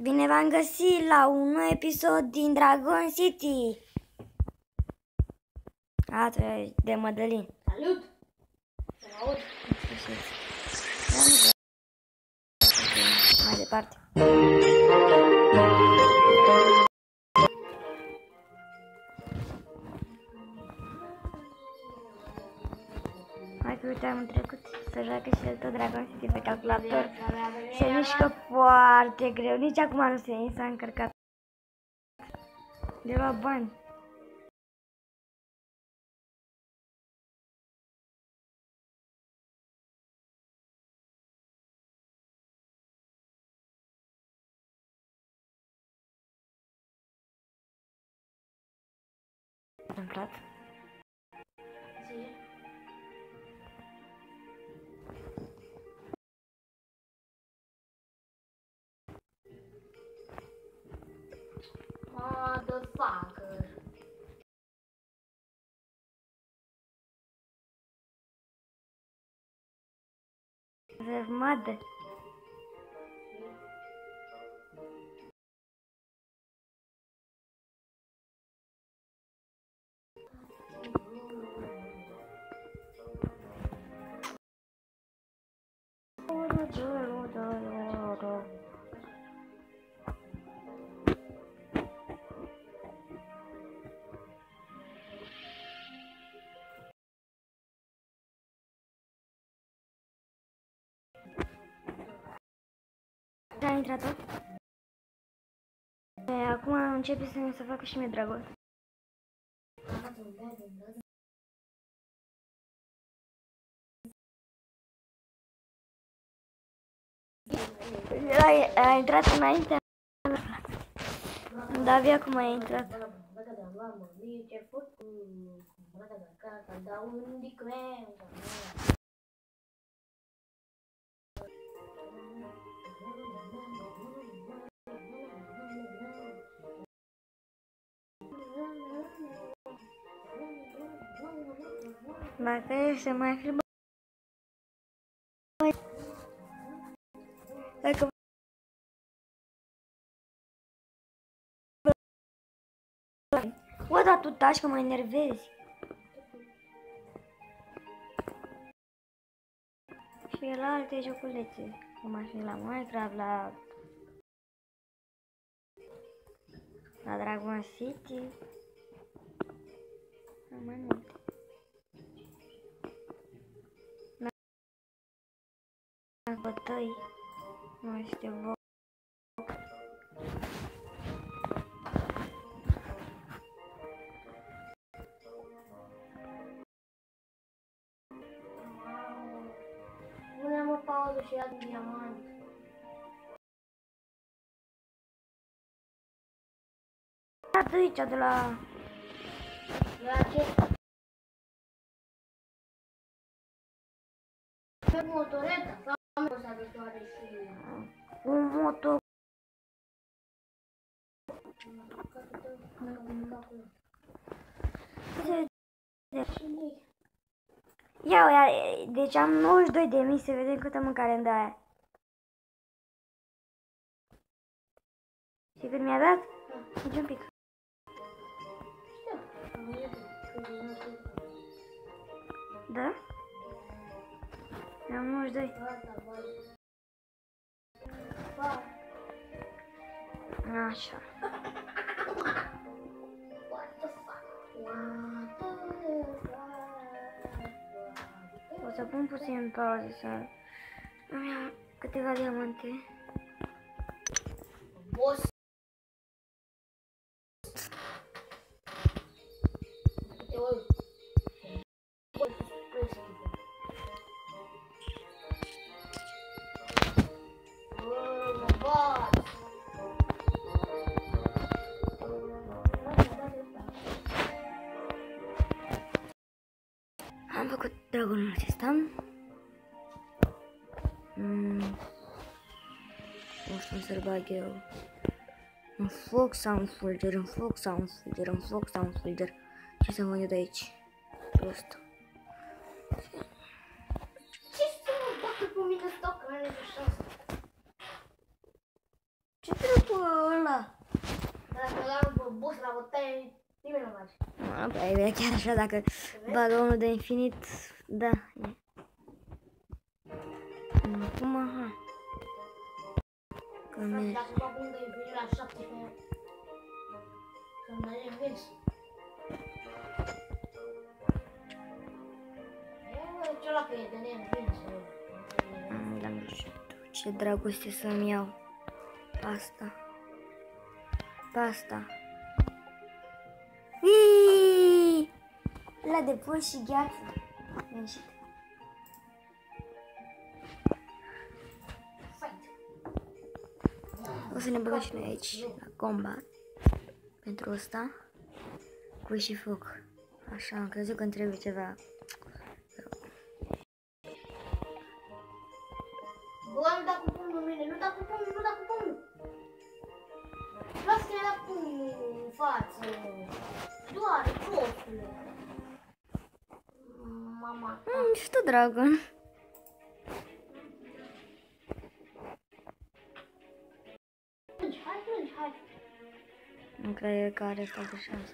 Bine v-am găsit la un nou episod din Dragon City. De Mădălin. Salut! Să mă aud. Mai departe. Hai că uite, am trecut să joacă și el tot Dragon City pe calculator. Se mișcă foarte greu. Nici acum nu s-a încărcat. De luat bani. Întâmplat. Motherfucker. Mother. A intrat tot? Acum începe să facă și mie dragoste. A intrat înainte. Da, abia acum a intrat. Dacă e să mai fi dacă o, dar tu taci că mă enervezi. Și la alte joculețe, cum ar fi la Minecraft, la Dragon City. Mai multe. La bătăi, nu știu, Pune-mă o pauză și ia din diamant. de aici, de la... La ce? Pe motoreta sau nu s-a dătoare și... un motor. Ia, deci am 92.000, să vedem câtă mâncare îmi dă aia. Și cât mi-a dat? Nici un pic. Da? Am 92. Așa. O să pun puțin în pauză să îmi iau câteva diamante. Boss. Am făcut dragonul acesta. O să-l bag eu în foc sau în fulger, în foc sau în fulger, în foc sau în fulger. Ce să văd eu de aici? Prost. Ce să mă bată pe mine stau că are așa? Ce trebuie Ăla boss la bătaie, nimeni nu face. Păi e chiar așa, dacă bagă unul de infinit, da. E. Acum, aha. Că Frate, mergi. dacă fac unul de infinit la 7 pe... Să-mi dai invins. Ce ăla că e de neînvins. Dar nu știu ce dragoste să-mi iau. Pasta. Pasta. Iiii! La de pui și gheață. Ieșit. O să ne băgăm și noi aici la combat. Pentru asta. Pui și foc. Așa, am crezut că îmi trebuie ceva. Bă, nu da cu pumnul în mine, nu da cu pumnul, nu da cu pumnul. Lasă-te la pumnul în față. Doare, prostule. Mama ta. Și tu, Dragon. Plângi, hai, plângi, hai. Nu cred că are asta de șansă.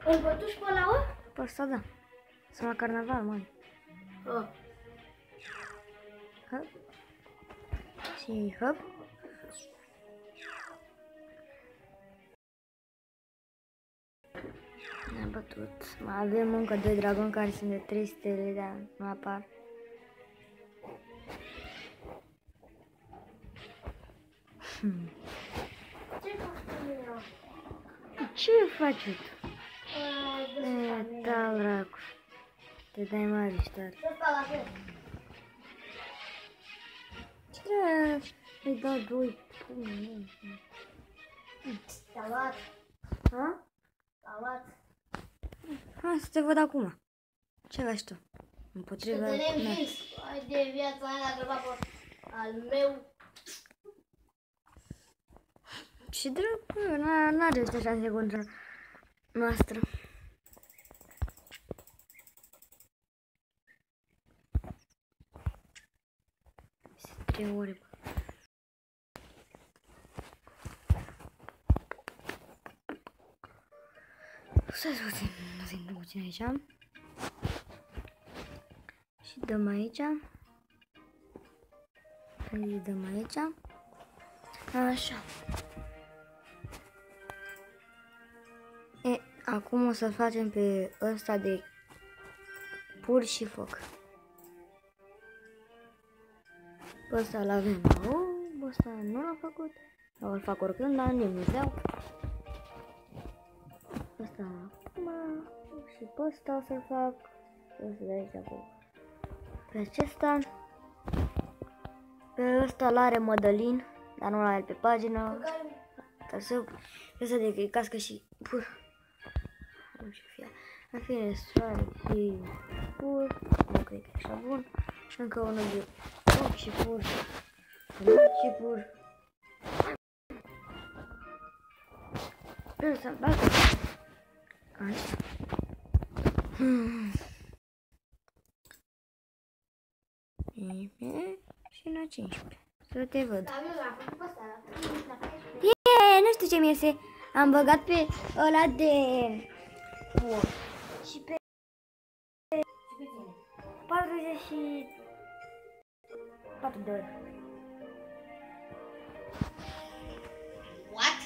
Îl bătuși pe ăla, ă? Pe ăsta da. Sunt la carnaval, măi. Hop. Și hop. Ne-a bătut. Mai avem încă 2 dragoni care sunt de 3 stele, dar nu apar. Ce faci cu mine? Ce faci tu? E, da, dracu. Te dai mare și tare. Ce sta la fel? Ce trebuie să-i dau 2 pune? Te-a luat, Ha? te-a luat. Hai să te văd acum. Ce faci tu? Să Împotriva te mea. neînvins. Hai de viața aia dacă va pe al meu. Și dracu, n-are ăștia șanse contra noastră. Sunt 3 ore. Stai să vedem puțin aici. Și dăm aici. Hai, dăm aici. Așa. E, acum o să facem pe ăsta de pur și foc. Pe ăsta l-avem. Pe ăsta nu l-am făcut. Sau îl fac oricând, dar nimeni nu vreau. Ăsta acum. Și pe ăsta o să-l fac. O să de aici acum. Pe acesta. Pe ăsta l-are Mădălin, dar nu l-are pe pagină. Dar să de că e cască și pur. Nu știu fie. În fine, soare pe pur. Nu cred că e așa bun. Încă unul de foc și pur. Și pur. Vreau să-mi bag. Așa. Și la 15. Să te văd. Dar eu l-am făcut pe ăsta, la 14. Nu știu ce mi iese. Am băgat pe ăla de pur. Și pe 44 de ori. What?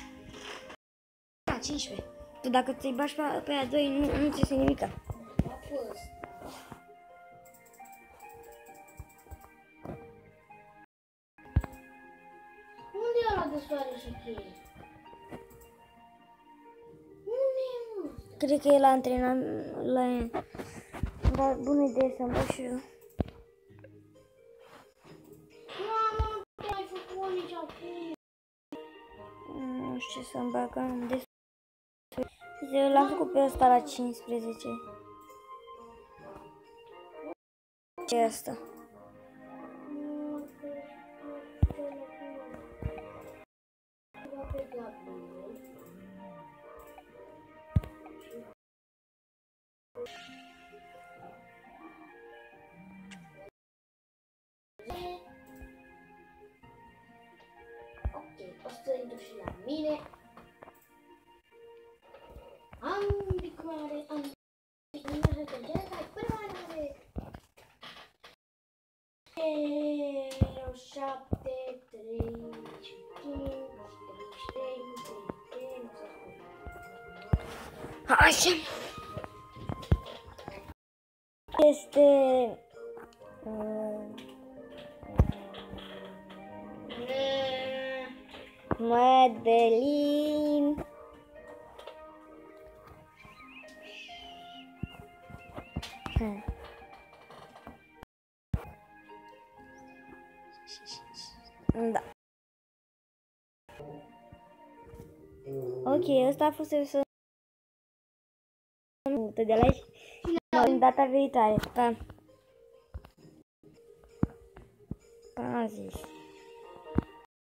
Da, 15. Tu dacă ți-i bagi pe aia 2, nu ți iese nimica. A fost. Unde e ăla de soare și cheie? Unde e, mă? Cred că e la antrenament. Dar bună idee să-mi bag și eu. Mama, nu ai făcut nici acum. Nu știu ce să-mi bag. Am destul. L-am făcut pe ăsta la 15. Ce e asta? Ok. la mine. Am pic mare, am pic mare, până mare. 7, 35, 33, nu se Așa. Este... Madeline. Da. Ok, ăsta a fost episodul de la aici. În data viitoare. Pa. Am zis.